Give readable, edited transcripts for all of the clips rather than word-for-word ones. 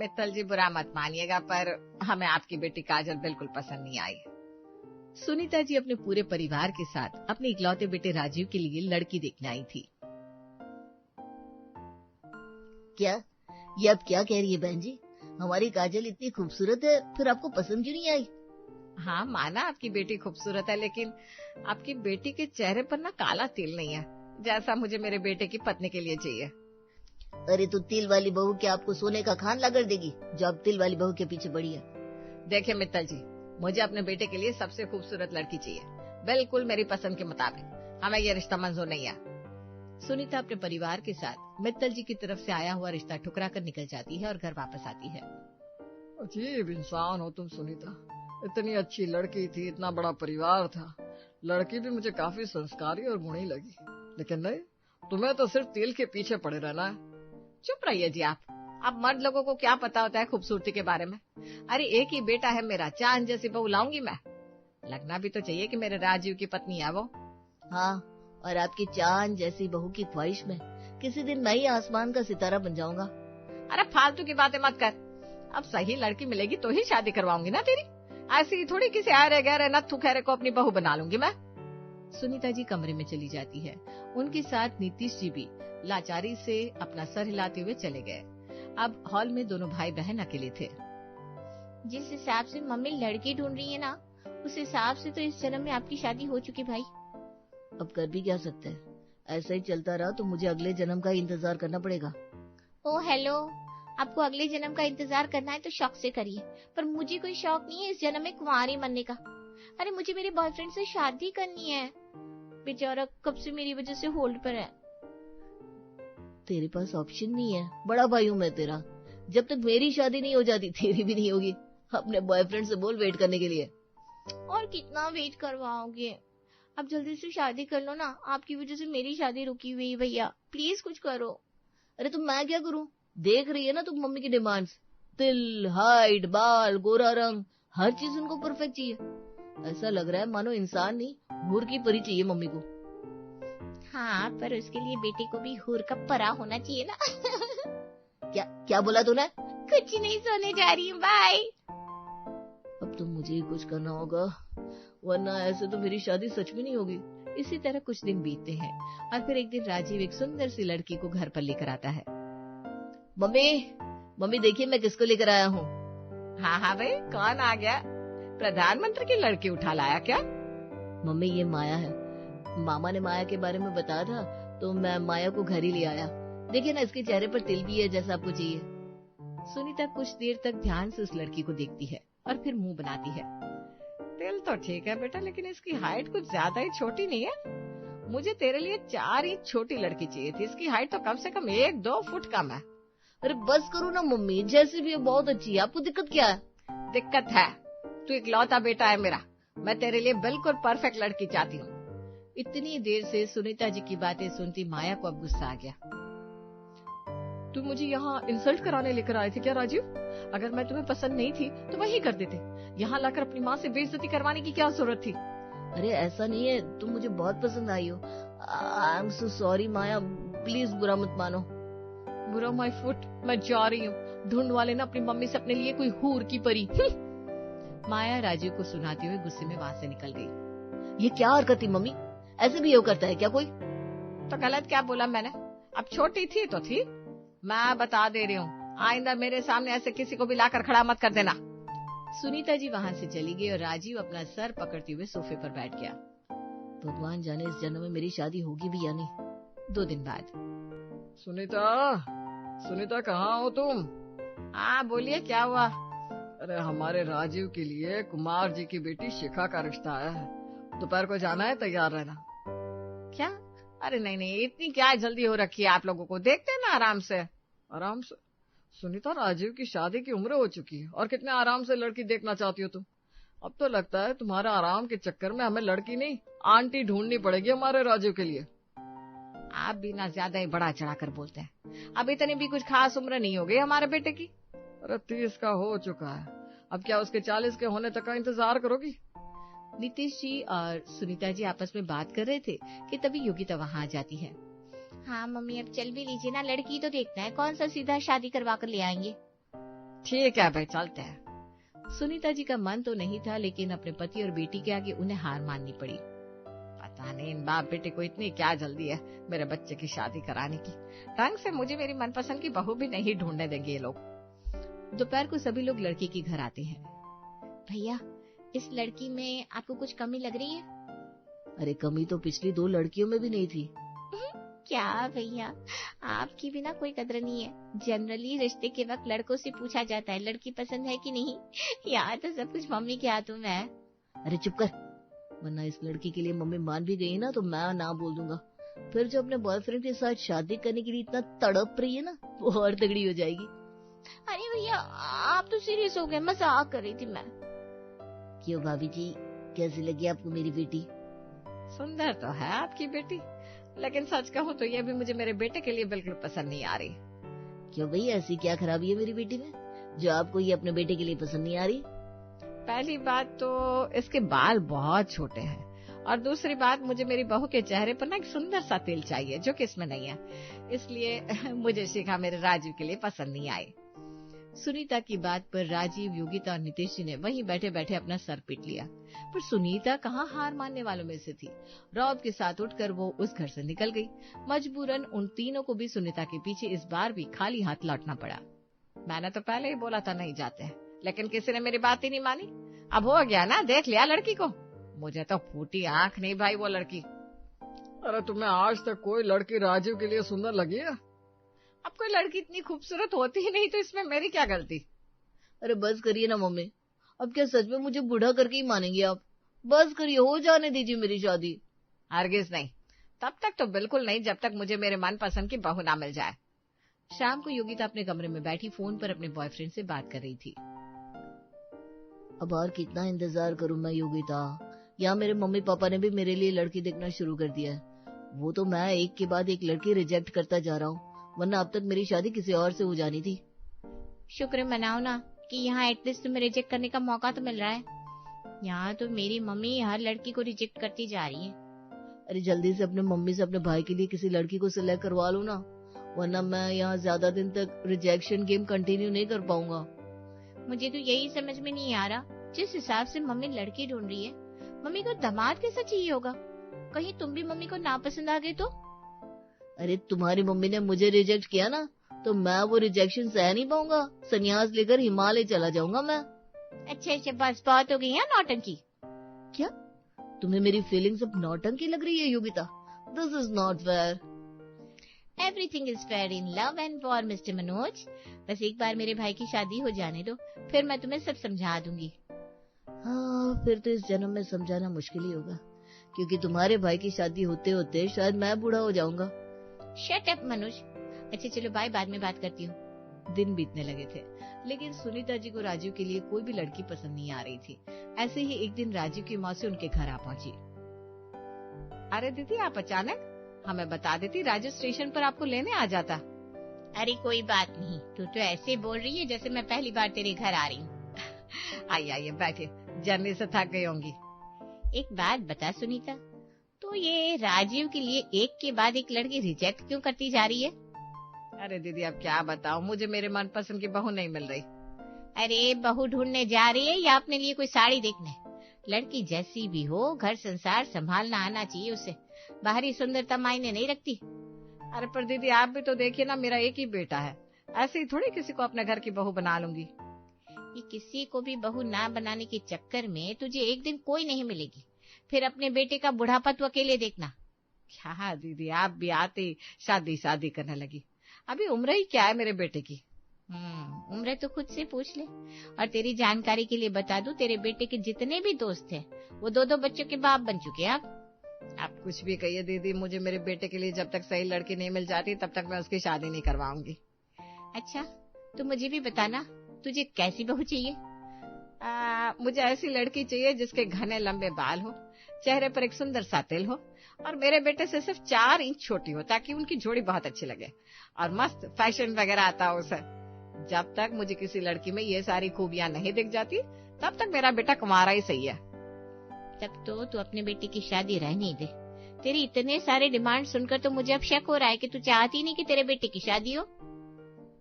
मित्तल जी बुरा मत मानिएगा, पर हमें आपकी बेटी काजल बिल्कुल पसंद नहीं आई। सुनीता जी अपने पूरे परिवार के साथ अपने इकलौते बेटे राजीव के लिए लड़की देखने आई थी। क्या ये आप क्या कह रही है बहन जी? हमारी काजल इतनी खूबसूरत है, फिर आपको पसंद क्यों नहीं आई? हाँ, माना आपकी बेटी खूबसूरत है, लेकिन आपकी बेटी के चेहरे पर ना काला तिल नहीं है, जैसा मुझे मेरे बेटे की पत्नी के लिए चाहिए। अरे तो तिल वाली बहू क्या आपको सोने का खान ला कर देगी, जो आप तिल वाली बहू के पीछे पड़ी है? देखिए मित्तल जी, मुझे अपने बेटे के लिए सबसे खूबसूरत लड़की चाहिए, बिल्कुल मेरी पसंद के मुताबिक। हमें ये रिश्ता मंजूर नहीं है। सुनीता अपने परिवार के साथ मित्तल जी की तरफ से आया हुआ रिश्ता ठुकरा कर निकल जाती है और घर वापस आती है। अजीब इंसान हो तुम सुनीता, इतनी अच्छी लड़की थी, इतना बड़ा परिवार था, लड़की भी मुझे काफी संस्कारी और गुणी लगी, लेकिन नहीं, तुम्हें तो सिर्फ तिल के पीछे पड़े रहना है। चुप रहिए जी आप मर्द लोगों को क्या पता होता है खूबसूरती के बारे में। अरे एक ही बेटा है मेरा, चांद जैसी बहू लाऊंगी मैं। लगना भी तो चाहिए कि मेरे राजीव की पत्नी है वो। हाँ, और आपकी चांद जैसी बहू की ख्वाहिश में किसी दिन मैं ही आसमान का सितारा बन जाऊंगा। अरे फालतू की बातें मत कर, अब सही लड़की मिलेगी तो ही शादी करवाऊंगी ना तेरी। ऐसे ही थोड़ी किसी आरे गहरे नत्थु खैरे को अपनी बहू बना लूंगी मैं। सुनीता जी कमरे में चली जाती है। उनके साथ नीतीश जी भी लाचारी से अपना सर हिलाते हुए चले गए। अब हॉल में दोनों भाई बहन अकेले थे। जिस हिसाब से मम्मी लड़की ढूंढ रही है ना, उस हिसाब से तो इस जन्म में आपकी शादी हो चुकी भाई। अब कर भी क्या सकते हैं, ऐसा ही चलता रहा तो मुझे अगले जन्म का इंतजार करना पड़ेगा। ओ हेलो, आपको अगले जन्म का इंतजार करना है तो शौक से करिए, पर मुझे कोई शौक नहीं है इस जन्म में कुंवारी बनने का। अरे मुझे मेरे बॉयफ्रेंड से शादी करनी है, बेचारा कब से मेरी वजह से होल्ड पर है। तेरे पास ऑप्शन नहीं है, बड़ा भाई हूँ मैं तेरा, जब तक मेरी शादी नहीं हो जाती तेरी भी नहीं होगी। अपने बॉयफ्रेंड से बोल वेट करने के लिए। और कितना वेट करवाओगे, अब जल्दी से शादी कर लो ना, आपकी वजह से मेरी शादी रुकी हुई है भैया, प्लीज कुछ करो। अरे तो मैं क्या करूं, देख रही है ना तुम मम्मी की डिमांड्स, तिल, हाइट, बाल, गोरा रंग, हर चीज उनको परफेक्ट चाहिए। ऐसा लग रहा है मानो इंसान नहीं हूर की परी चाहिए मम्मी को। हाँ, पर उसके लिए बेटे को भी हूर का परा होना चाहिए ना। क्या क्या बोला तूने? कुछ नहीं, सोने जा रही हूँ, बाय। अब तो मुझे ही कुछ करना होगा, वरना ऐसे तो मेरी शादी सच में नहीं होगी। इसी तरह कुछ दिन बीतते हैं और फिर एक दिन राजीव एक सुंदर सी लड़की को घर पर लेकर आता है। मम्मी देखिए मैं किसको लेकर आया हूँ। हाँ हाँ भाई, कौन आ गया? प्रधानमंत्री की लड़की उठा लाया क्या? मम्मी ये माया है, मामा ने माया के बारे में बताया था तो मैं माया को घर ही ले आया। देखिए ना, इसके चेहरे पर तिल भी है जैसा आपको चाहिए। सुनीता कुछ देर तक ध्यान से उस लड़की को देखती है और फिर मुंह बनाती है। तिल तो ठीक है बेटा, लेकिन इसकी हाइट कुछ ज्यादा ही छोटी नहीं है। मुझे तेरे लिए 4 इंच छोटी लड़की चाहिए थी, इसकी हाइट तो कम से कम 1-2 फुट कम है। अरे बस करो ना मम्मी, जैसे भी है बहुत अच्छी है, आपको दिक्कत क्या है? दिक्कत है, तू इकलौता बेटा है मेरा, मैं तेरे लिए बिल्कुल परफेक्ट लड़की चाहती हूँ। इतनी देर से सुनीता जी की बातें सुनती माया को अब गुस्सा आ गया। तुम मुझे यहाँ इंसल्ट कराने लेकर आए थे क्या राजीव? अगर मैं तुम्हें पसंद नहीं थी तो वही कर देते, यहाँ लाकर अपनी माँ से बेइज्जती करवाने की क्या जरूरत थी? अरे ऐसा नहीं है, तुम मुझे बहुत पसंद आई हो। I am so sorry Maya, please बुरा मत मानो। बुरा माय फुट, मैं जा रही हूँ, ढूंढ वाले ना अपनी मम्मी से अपने लिए कोई हूर की परी। माया राजीव को सुनाते हुए गुस्से में वहाँ से निकल गई। ये क्या हरकत थी मम्मी, ऐसे भी करता है क्या कोई? तो गलत क्या बोला मैंने? अब छोटी थी तो थी, मैं बता दे रही हूँ, आइंदा मेरे सामने ऐसे किसी को भी लाकर खड़ा मत कर देना। सुनीता जी वहाँ से चली गई और राजीव अपना सर पकड़ते हुए सोफे पर बैठ गया। भगवान जाने इस जन्म में मेरी शादी होगी भी या नहीं। 2 दिन बाद। सुनीता कहाँ हो तुम? हाँ बोलिए, क्या हुआ? अरे हमारे राजीव के लिए कुमार जी की बेटी शिखा का रिश्ता आया है, दोपहर को जाना है, तैयार रहना। क्या? अरे नहीं, इतनी क्या जल्दी हो रखी है आप लोगों को, देखते ना आराम से। आराम से? सुनीता, राजीव की शादी की उम्र हो चुकी है और कितने आराम से लड़की देखना चाहती हो तुम? अब तो लगता है तुम्हारा आराम के चक्कर में हमें लड़की नहीं आंटी ढूंढनी पड़ेगी हमारे राजीव के लिए। आप भी ना ज्यादा ही बढ़ा चढ़ा कर बोलते हैं, अब इतनी भी कुछ खास उम्र नहीं हो गई हमारे बेटे की। अरे 30 का हो चुका है, अब क्या उसके 40 के होने तक का इंतजार करोगी? नीतीश जी और सुनीता जी आपस में बात कर रहे थे कि तभी योगिता वहाँ आ जाती है। हाँ मम्मी, अब चल भी लीजिए ना, लड़की तो देखना है, कौन सा सीधा शादी करवा कर ले आएंगे। ठीक है भाई, चलते हैं। सुनीता जी का मन तो नहीं था, लेकिन अपने पति और बेटी के आगे उन्हें हार माननी पड़ी। पता नहीं इन बाप बेटे को इतनी क्या जल्दी है मेरे बच्चे की शादी कराने की। ढंग से मुझे मेरी मनपसंद की बहू भी नहीं ढूंढने देंगे ये लोग। दोपहर को सभी लोग लड़के के घर आते हैं। भैया, इस लड़की में आपको कुछ कमी लग रही है? अरे कमी तो पिछली 2 लड़कियों में भी नहीं थी। क्या भैया, आपकी भी ना कोई कदर नहीं है। जनरली रिश्ते के वक्त लड़कों से पूछा जाता है लड़की पसंद है कि नहीं। यहाँ तो सब कुछ मम्मी के हाथों में है। अरे चुप कर, वरना इस लड़की के लिए मम्मी मान भी गई ना तो मैं ना बोल दूंगा। फिर जो अपने बॉयफ्रेंड के साथ शादी करने के लिए इतना तड़प रही है ना, वो और तगड़ी हो जाएगी। अरे भैया, आप तो सीरियस हो गए, मजाक कर रही थी मैं। क्यों भाभी जी, कैसी लगी आपको मेरी बेटी? सुंदर तो है आपकी बेटी, लेकिन सच कहूँ तो ये भी मुझे मेरे बेटे के लिए बिल्कुल पसंद नहीं आ रही। क्यों भाई, ऐसी क्या खराबी है मेरी बेटी में जो आपको ये अपने बेटे के लिए पसंद नहीं आ रही? पहली बात तो इसके बाल बहुत छोटे हैं, और दूसरी बात मुझे मेरी बहू के चेहरे पर ना एक सुंदर सा तिल चाहिए जो कि इसमें नहीं है। इसलिए मुझे शिखा मेरे राजीव के लिए पसंद नहीं आई। सुनीता की बात पर राजीव, योगिता और नीतीश जी ने वहीं बैठे बैठे अपना सर पीट लिया। पर सुनीता कहाँ हार मानने वालों में से थी। रौब के साथ उठकर वो उस घर से निकल गई। मजबूरन उन तीनों को भी सुनीता के पीछे इस बार भी खाली हाथ लौटना पड़ा। मैंने तो पहले ही बोला था नहीं जाते हैं, लेकिन किसी ने मेरी बात ही नहीं मानी। अब हो गया ना, देख लिया लड़की को। मुझे तो फूटी आंख नहीं भाई वो लड़की। अरे तुम्हें आज तक कोई लड़की राजीव के लिए सुंदर लगी है? अब कोई लड़की इतनी खूबसूरत होती ही नहीं तो इसमें मेरी क्या गलती? अरे बस करिए ना मम्मी, अब क्या सच में मुझे बूढ़ा करके ही मानेंगे आप? बस करिए, हो जाने दीजिए मेरी शादी। हरगिज नहीं, तब तक तो बिल्कुल नहीं जब तक मुझे मेरे मनपसंद की बहू ना मिल जाए। शाम को योगिता अपने कमरे में बैठी फोन पर अपने बॉयफ्रेंड से बात कर रही थी। अब और कितना इंतजार करूं मैं योगिता? यहाँ मेरे मम्मी पापा ने भी मेरे लिए लड़की देखना शुरू कर दिया है। वो तो मैं एक के बाद एक लड़की रिजेक्ट करता जा रहा हूँ, वरना अब तक मेरी शादी किसी और से हो जानी थी। शुक्र मनाओ ना कि यहाँ एटलीस्ट तुम्हें रिजेक्ट करने का मौका तो मिल रहा है। यहाँ तो मेरी मम्मी हर लड़की को रिजेक्ट करती जा रही है। अरे जल्दी से अपने मम्मी से अपने भाई के लिए किसी लड़की को सिलेक्ट करवा लो ना, वरना मैं यहाँ ज्यादा दिन तक रिजेक्शन गेम कंटिन्यू नहीं कर पाऊंगा। मुझे तो यही समझ में नहीं आ रहा, जिस हिसाब से मम्मी लड़की ढूंढ रही है, मम्मी को दामाद कैसा चाहिए होगा? कहीं तुम भी मम्मी को नापसंद आ गई तो? अरे तुम्हारी मम्मी ने मुझे रिजेक्ट किया ना, तो मैं वो रिजेक्शन सह नहीं पाऊंगा। संन्यास लेकर हिमालय चला जाऊंगा मैं। अच्छा, बस बहुत हो गई है नौटंकी। क्या तुम्हें मेरी फीलिंग्स अब नौटंकी लग रही है Yogita? This is not fair. Everything is fair in love and war mister Manoj. बस एक बार मेरे भाई की शादी हो जाने दो, फिर मैं तुम्हें सब समझा दूंगी। हाँ, फिर तो इस जन्म में समझाना मुश्किल ही होगा, क्योंकि तुम्हारे भाई की शादी होते होते शायद मैं बूढ़ा हो जाऊंगा। Shut up Manoj. अच्छा चलो बाय, बाद में बात करती हूँ। दिन बीतने लगे थे, लेकिन सुनीता जी को राजीव के लिए कोई भी लड़की पसंद नहीं आ रही थी। ऐसे ही एक दिन राजीव की मौसी उनके घर आ पहुंची। अरे दीदी, आप अचानक? हमें बता देती, राजू स्टेशन पर आपको लेने आ जाता। अरे कोई बात नहीं, तू तो ऐसे बोल रही है जैसे मैं पहली बार तेरे घर आ रही हूँ। आइए बैठे, जर्नी से थक गई होंगी। एक बात बता सुनीता, तो ये राजीव के लिए एक के बाद एक लड़की रिजेक्ट क्यों करती जा रही है? अरे दीदी, अब क्या बताऊं, मुझे मेरे मनपसंद की बहू नहीं मिल रही। अरे बहू ढूंढने जा रही है या अपने लिए कोई साड़ी देखने? लड़की जैसी भी हो, घर संसार संभालना आना चाहिए उसे। बाहरी सुंदरता मायने नहीं रखती। अरे पर दीदी, आप भी तो देखिए ना, मेरा एक ही बेटा है। ऐसे ही थोड़ी किसी को अपने घर की बहू बना लूंगी। ये किसी को भी बहू ना बनाने के चक्कर में तुझे एक दिन कोई नहीं मिलेगी। फिर अपने बेटे का बुढ़ापा तू अकेले देखना। क्या दीदी, आप भी आते शादी करने लगी। अभी उम्र ही क्या है मेरे बेटे की? उम्र तो खुद से पूछ ले। और तेरी जानकारी के लिए बता दूं, तेरे बेटे के जितने भी दोस्त हैं, वो 2-2 बच्चों के बाप बन चुके हैं। आप कुछ भी कहिए दीदी, मुझे मेरे बेटे के लिए जब तक सही लड़की नहीं मिल जाती तब तक मैं उसकी शादी नहीं करवाऊंगी। अच्छा, तो मुझे भी बताना, तुझे कैसी बहू चाहिए? मुझे ऐसी लड़की चाहिए जिसके घने लंबे बाल हो, चेहरे पर एक सुंदर सा तिल हो, और मेरे बेटे से सिर्फ 4 इंच छोटी हो, ताकि उनकी जोड़ी बहुत अच्छी लगे, और मस्त फैशन वगैरह आता हो उसे। जब तक मुझे किसी लड़की में ये सारी खूबियां नहीं दिख जाती, तब तक मेरा बेटा कुंवारा ही सही है। तब तो तू अपने बेटे की शादी रहने दे। तेरी इतने सारे डिमांड सुनकर तो मुझे अब शक हो रहा है कि तू चाहती नहीं कि तेरे बेटे की शादी हो।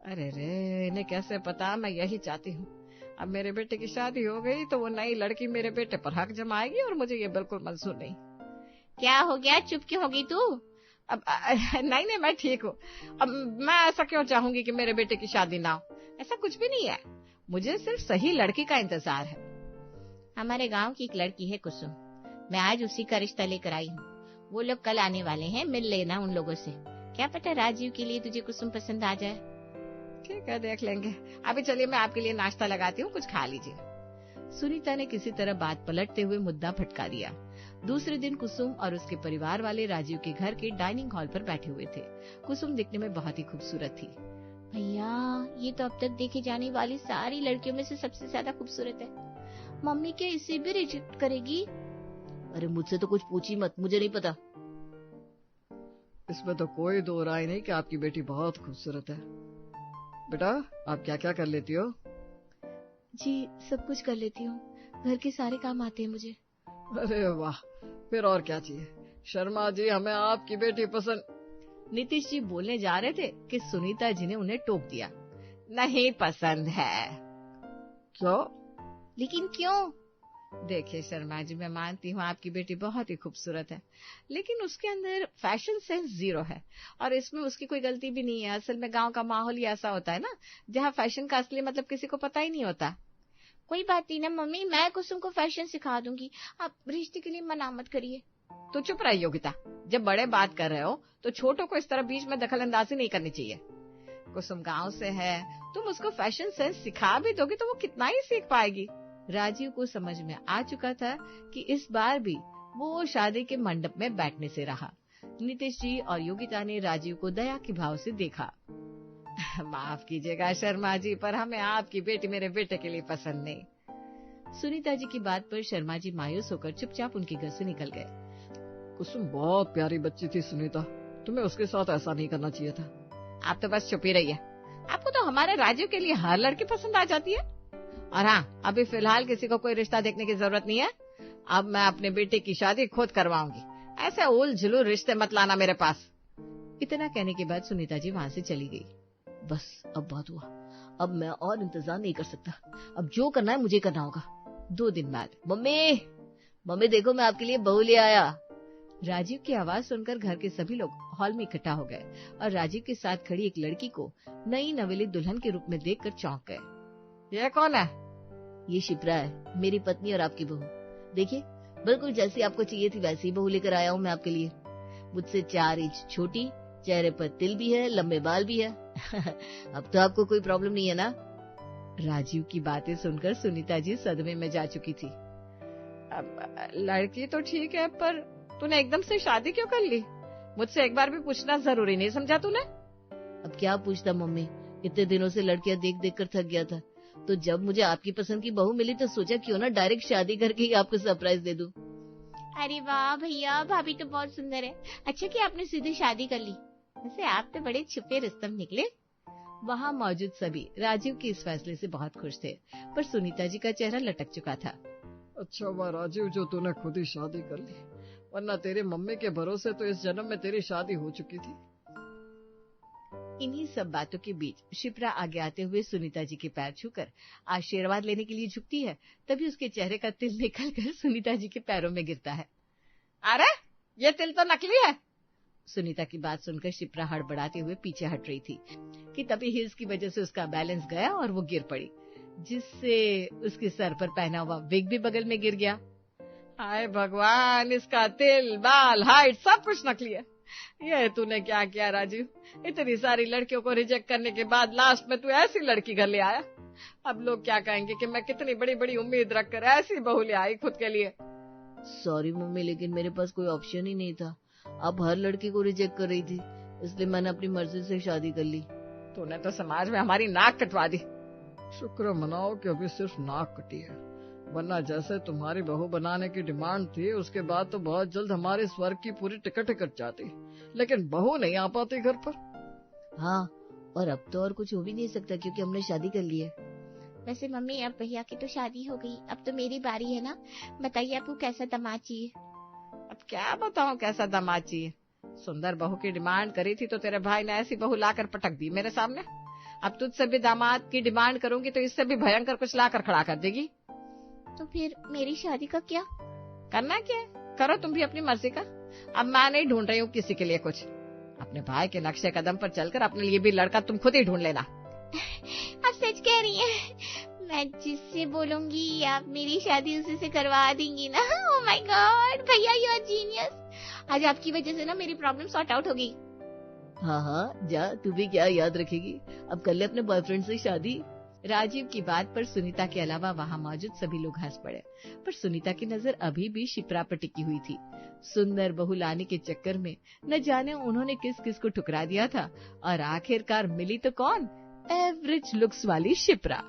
अरे रे, इन्हें कैसे पता मैं यही चाहती हूँ। अब मेरे बेटे की शादी हो गई तो वो नई लड़की मेरे बेटे पर हक जमाएगी और मुझे ये बिल्कुल मंजूर नहीं। क्या हो गया, चुप क्यों होगी तू? अब नहीं मैं ठीक हूँ। अब मैं ऐसा क्यों चाहूंगी कि मेरे बेटे की शादी ना हो? ऐसा कुछ भी नहीं है, मुझे सिर्फ सही लड़की का इंतजार है। हमारे गांव की एक लड़की है कुसुम, मैं आज उसी का रिश्ता लेकर आई हूँ। वो लोग कल आने वाले हैं, मिल लेना उन लोगों से। क्या पता राजीव के लिए तुझे कुसुम पसंद आ जाए। ठीक है, देख लेंगे। अभी चलिए मैं आपके लिए नाश्ता लगाती हूँ, कुछ खा लीजिए। सुनीता ने किसी तरह बात पलटते हुए मुद्दा भटका दिया। दूसरे दिन कुसुम और उसके परिवार वाले राजीव के घर के डाइनिंग हॉल पर बैठे हुए थे। कुसुम दिखने में बहुत ही खूबसूरत थी। भैया, ये तो अब तक देखे जाने वाली सारी लड़कियों में से सबसे ज्यादा खूबसूरत है। मम्मी क्या इसे भी रिजेक्ट करेगी? अरे मुझसे तो कुछ पूछी मत, मुझे नहीं पता। इसमें तो कोई दो राय नहीं कि आपकी बेटी बहुत खूबसूरत है। बेटा, आप क्या क्या कर लेती हो? जी, सब कुछ कर लेती हूँ, घर के सारे काम आते हैं मुझे। अरे वाह, फिर और क्या चाहिए। शर्मा जी, हमें आपकी बेटी पसंद। नीतीश जी बोलने जा रहे थे कि सुनीता जी ने उन्हें टोक दिया। नहीं पसंद है। क्यों? लेकिन क्यों? देखिए शर्मा जी, मैं मानती हूँ आपकी बेटी बहुत ही खूबसूरत है, लेकिन उसके अंदर फैशन सेंस जीरो है। और इसमें उसकी कोई गलती भी नहीं है। असल में गांव का माहौल ही ऐसा होता है ना, जहाँ फैशन का असली मतलब किसी को पता ही नहीं होता। कोई बात नहीं ना मम्मी, मैं कुसुम को फैशन सिखा दूंगी, आप रिश्ते के लिए मना मत करिए। तो चुप रही योगिता, जब बड़े बात कर रहे हो तो छोटों को इस तरह बीच में दखल अंदाजी नहीं करनी चाहिए। कुसुम गांव से है, तुम उसको फैशन सेंस सिखा भी दोगे तो वो कितना ही सीख पाएगी। राजीव को समझ में आ चुका था कि इस बार भी वो शादी के मंडप में बैठने से रहा। नीतीश जी और योगिता ने राजीव को दया के भाव से देखा। माफ कीजिएगा शर्मा जी, पर हमें आपकी बेटी मेरे बेटे के लिए पसंद नहीं। सुनीता जी की बात पर शर्मा जी मायूस होकर चुपचाप उनके घर से निकल गए। कुसुम बहुत प्यारी बच्ची थी सुनीता, तुम्हें उसके साथ ऐसा नहीं करना चाहिए था। आप तो बस चुप ही रहिए। आपको तो हमारे राजीव के लिए हर लड़की पसंद आ जाती है। और हाँ, अभी फिलहाल किसी को कोई रिश्ता देखने की जरूरत नहीं है। अब मैं अपने बेटे की शादी खुद करवाऊंगी। ऐसे उल झुलू रिश्ते मत लाना मेरे पास। इतना कहने के बाद सुनीता जी वहाँ से चली गई। बस अब बहुत हुआ, अब मैं और इंतजार नहीं कर सकता। अब जो करना है मुझे करना होगा। 2 दिन बाद मम्मी देखो, मैं आपके लिए बहू ले आया। राजीव की आवाज सुनकर घर के सभी लोग हॉल में इकट्ठा हो गए और राजीव के साथ खड़ी एक लड़की को नई नवेली दुल्हन के रूप में देखकर चौंक गए। ये कौन है? ये शिप्रा है, मेरी पत्नी और आपकी बहू। देखिए, बिल्कुल जैसी आपको चाहिए थी वैसी बहू लेकर आया हूँ मैं आपके लिए। मुझसे 4 इंच छोटी, चेहरे पर तिल भी है, लंबे बाल भी है। अब तो आपको कोई प्रॉब्लम नहीं है ना? राजीव की बातें सुनकर सुनीता जी सदमे में जा चुकी थी। अब लड़की तो ठीक है, पर तूने एकदम से शादी क्यों कर ली? मुझसे एक बार भी पूछना जरूरी नहीं समझा तूने? अब क्या पूछता मम्मी, इतने दिनों से लड़कियां देख देख कर थक गया था। तो जब मुझे आपकी पसंद की बहू मिली तो सोचा क्यों ना डायरेक्ट शादी करके ही आपको सरप्राइज दे दूं। अरे वाह भैया, भाभी तो बहुत सुंदर है। अच्छा कि आपने सीधे शादी कर ली। वैसे आप तो बड़े छुपे रुस्तम निकले। वहाँ मौजूद सभी राजीव के इस फैसले से बहुत खुश थे, पर सुनीता जी का चेहरा लटक चुका था। अच्छा हुआ राजीव जो तूने खुद ही शादी कर ली, वरना तेरे मम्मी के भरोसे तो इस जन्म में तेरी शादी हो चुकी थी। इन्हीं सब बातों के बीच शिप्रा आगे आते हुए सुनीता जी के पैर छूकर आशीर्वाद लेने के लिए झुकती है। तभी उसके चेहरे का तिल निकलकर सुनीता जी के पैरों में गिरता है। अरे, ये तिल तो नकली है। सुनीता की बात सुनकर शिप्रा हड़बड़ाते हुए पीछे हट रही थी कि तभी हिल्स की वजह से उसका बैलेंस गया और वो गिर पड़ी, जिससे उसके सर पर पहना हुआ विग भी बगल में गिर गया। हाय भगवान, इसका तिल, बाल, हाइट सब कुछ नकली है। ये तूने क्या किया राजीव? इतनी सारी लड़कियों को रिजेक्ट करने के बाद लास्ट में तू ऐसी लड़की घर ले आया। अब लोग क्या कहेंगे कि मैं कितनी बड़ी बड़ी उम्मीद रखकर ऐसी बहू ले आई खुद के लिए। सॉरी मम्मी, लेकिन मेरे पास कोई ऑप्शन ही नहीं था। आप हर लड़की को रिजेक्ट कर रही थी, इसलिए मैंने अपनी मर्जी से शादी कर ली। तूने तो समाज में हमारी नाक कटवा दी। शुक्र मनाओ कि अभी सिर्फ नाक कटी है, वरना जैसे तुम्हारी बहू बनाने की डिमांड थी उसके बाद तो बहुत जल्द हमारे स्वर्ग की पूरी टिकट कट जाती, लेकिन बहू नहीं आ पाती घर पर। हाँ, और अब तो और कुछ हो भी नहीं सकता क्योंकि हमने शादी कर ली है। वैसे मम्मी, अब भैया की तो शादी हो गई, अब तो मेरी बारी है ना। बताइए आपको कैसा दामाद चाहिए? अब क्या बताऊं कैसा दामाद चाहिए। सुंदर बहू की डिमांड करी थी तो तेरे भाई ने ऐसी बहू लाकर पटक दी मेरे सामने। अब तुझसे भी दामाद की डिमांड करूंगी तो इससे भी भयंकर कुछ ला कर खड़ा कर देगी। तो फिर मेरी शादी का क्या? करना क्या है, करो तुम भी अपनी मर्जी का। अब मैं नहीं ढूंढ रही हूँ किसी के लिए कुछ। अपने भाई के नक्शे कदम पर चलकर अपने लिए भी लड़का तुम खुद ही ढूंढ लेना। आप सच कह रही हैं? मैं जिससे बोलूंगी आप मेरी शादी उसी से करवा देंगी ना? ओह माय गॉड भैया, यू आर जीनियस। आज आपकी वजह से ना मेरी प्रॉब्लम सॉर्ट आउट होगी। हाँ हाँ, जा, तू भी क्या याद रखेगी, अब कर ले अपने बॉयफ्रेंड से शादी। राजीव की बात पर सुनीता के अलावा वहाँ मौजूद सभी लोग हंस पड़े, पर सुनीता की नजर अभी भी शिप्रा पर टिकी हुई थी। सुंदर बहू लाने के चक्कर में न जाने उन्होंने किस किस को ठुकरा दिया था, और आखिरकार मिली तो कौन? एवरेज लुक्स वाली शिप्रा।